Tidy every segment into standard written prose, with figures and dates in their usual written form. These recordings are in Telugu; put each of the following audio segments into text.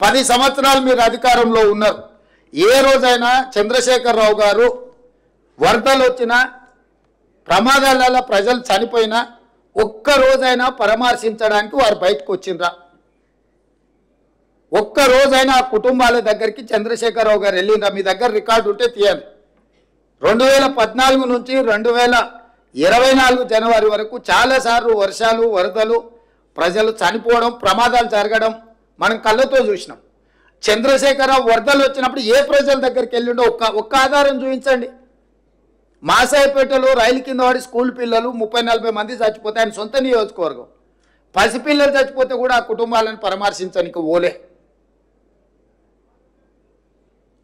10 సంవత్సరాలు మీరు అధికారంలో ఉన్నారు. ఏ రోజైనా చంద్రశేఖరరావు గారు వరదలు వచ్చినా ప్రమాదాలలో ప్రజలు చనిపోయినా ఒక్క రోజైనా పరామర్శించడానికి వారు బయటకు వచ్చిండ్రా? ఒక్క రోజైనా ఆ కుటుంబాల దగ్గరికి చంద్రశేఖరరావు గారు వెళ్ళిండ్రా? మీ దగ్గర రికార్డు ఉంటే తీయండి. 2014 నుంచి 2024 జనవరి వరకు చాలాసార్లు వర్షాలు, వరదలు, ప్రజలు చనిపోవడం, ప్రమాదాలు జరగడం మనం కళ్ళతో చూసినాం. చంద్రశేఖరరావు వరదలు వచ్చినప్పుడు ఏ ప్రజల దగ్గరికి వెళ్ళిండో ఒక్క ఆధారం చూపించండి. మాసాయిపేటలో రైలు కింద వాడి స్కూల్ పిల్లలు 30-40 మంది చచ్చిపోతే ఆయన సొంత నియోజకవర్గం. పసిపిల్లలు చచ్చిపోతే కూడా ఆ కుటుంబాలను పరామర్శించడానికి ఓలే.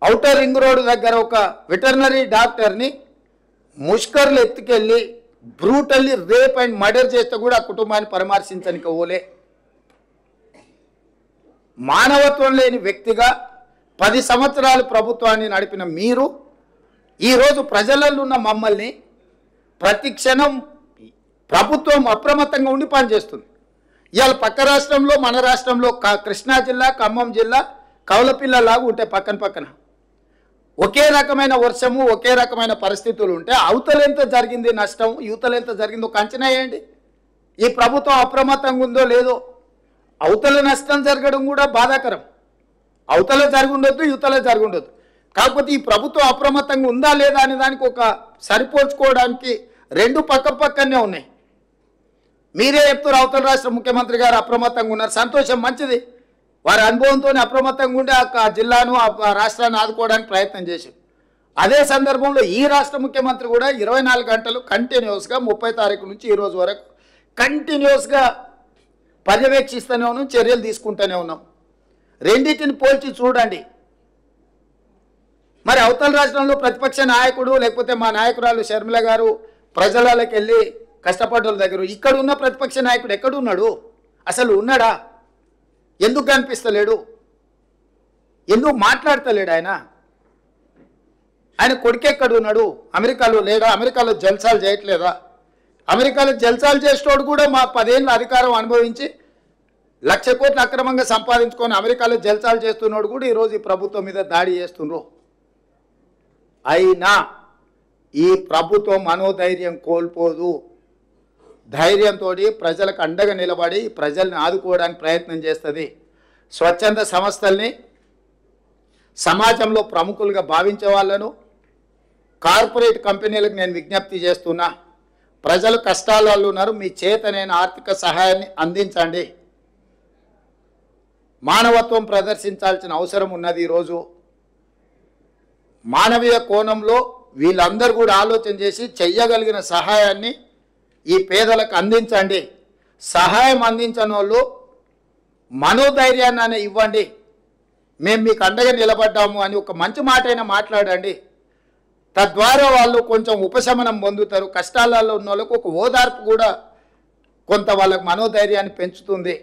ఔటర్ రింగ్ రోడ్డు దగ్గర ఒక వెటర్నరీ డాక్టర్ని ముష్కర్లు ఎత్తుకెళ్ళి బ్రూటల్లీ రేప్ అండ్ మర్డర్ చేస్తే కూడా ఆ కుటుంబాన్ని పరామర్శించడానికి ఓలే. మానవత్వం లేని వ్యక్తిగా 10 సంవత్సరాలు ప్రభుత్వాన్ని నడిపిన మీరు ఈరోజు ప్రజలలో ఉన్న మమ్మల్ని ప్రతి క్షణం ప్రభుత్వం అప్రమత్తంగా ఉండి పనిచేస్తుంది. ఇవాళ పక్క రాష్ట్రంలో మన రాష్ట్రంలో కృష్ణా జిల్లా, ఖమ్మం జిల్లా కౌలపిల్లలాగా ఉంటాయి పక్కన పక్కన. ఒకే రకమైన వర్షము, ఒకే రకమైన పరిస్థితులు ఉంటే అవతలెంత జరిగింది నష్టం, యువతలెంత జరిగిందో ఒక అంచనా వేయండి. ఈ ప్రభుత్వం అప్రమత్తంగా ఉందో లేదో. అవతల నష్టం జరగడం కూడా బాధాకరం. అవతల జరిగి ఉండొద్దు, యువతల జరిగి ఉండొద్దు. కాకపోతే ఈ ప్రభుత్వం అప్రమత్తంగా ఉందా లేదా అనే దానికి ఒక సరిపోల్చుకోవడానికి రెండు పక్కనే ఉన్నాయి. మీరే చెప్తారు అవతల రాష్ట్ర ముఖ్యమంత్రి గారు అప్రమత్తంగా ఉన్నారు, సంతోషం, మంచిది. వారి అనుభవంతో అప్రమత్తంగా ఉండి ఆ జిల్లాను, ఆ రాష్ట్రాన్ని ఆదుకోవడానికి ప్రయత్నం చేశారు. అదే సందర్భంలో ఈ రాష్ట్ర ముఖ్యమంత్రి కూడా 24 గంటలు కంటిన్యూస్గా 30 తారీఖు నుంచి ఈ రోజు వరకు కంటిన్యూస్గా పర్యవేక్షిస్తూనే ఉన్నాం, చర్యలు తీసుకుంటూనే ఉన్నాం. రెండింటిని పోల్చి చూడండి. మరి అవతల రాష్ట్రంలో ప్రతిపక్ష నాయకుడు లేకపోతే మా నాయకురాలు షర్మిల గారు ప్రజలకి వెళ్ళి కష్టపడ్డల దగ్గర, ఇక్కడ ఉన్న ప్రతిపక్ష నాయకుడు ఎక్కడున్నాడు? అసలు ఉన్నాడా? ఎందుకు కనిపిస్తలేడు? ఎందుకు మాట్లాడతలేడు? ఆయన కొడుకెక్కడ ఉన్నాడు? అమెరికాలో లేడా? అమెరికాలో జల్సాలు చేయట్లేదా? అమెరికాలో జల్సాలు చేసేటోడు కూడా మా 10 ఏళ్ళ అధికారం అనుభవించి 1,00,000 కోట్లు అక్రమంగా సంపాదించుకొని అమెరికాలో జల్సాలు చేస్తున్నాడు కూడా ఈరోజు ఈ ప్రభుత్వం మీద దాడి చేస్తున్నారు. అయినా ఈ ప్రభుత్వం మనోధైర్యం కోల్పోదు. ధైర్యంతో ప్రజలకు అండగా నిలబడి ప్రజల్ని ఆదుకోవడానికి ప్రయత్నం చేస్తుంది. స్వచ్ఛంద సంస్థల్ని సమాజంలో ప్రముఖులుగా భావించే వాళ్ళను, కార్పొరేట్ కంపెనీలకు నేను విజ్ఞప్తి చేస్తున్నా, ప్రజలు కష్టాలలో ఉన్నారు, మీ చేతనైన ఆర్థిక సహాయాన్ని అందించండి. మానవత్వం ప్రదర్శించాల్సిన అవసరం ఉన్నది. ఈరోజు మానవీయ కోణంలో వీళ్ళందరూ కూడా ఆలోచన చేసి చెయ్యగలిగిన సహాయాన్ని ఈ పేదలకు అందించండి. సహాయం అందించని వాళ్ళు మనోధైర్యాన్ని ఇవ్వండి. మేము మీకు అండగా నిలబడ్డాము అని ఒక మంచి మాట అయినా మాట్లాడండి. తద్వారా వాళ్ళు కొంచెం ఉపశమనం పొందుతారు. కష్టాలలో ఉన్న వాళ్ళకు ఒక ఓదార్పు కూడా కొంత వాళ్ళకు మనోధైర్యాన్ని పెంచుతుంది.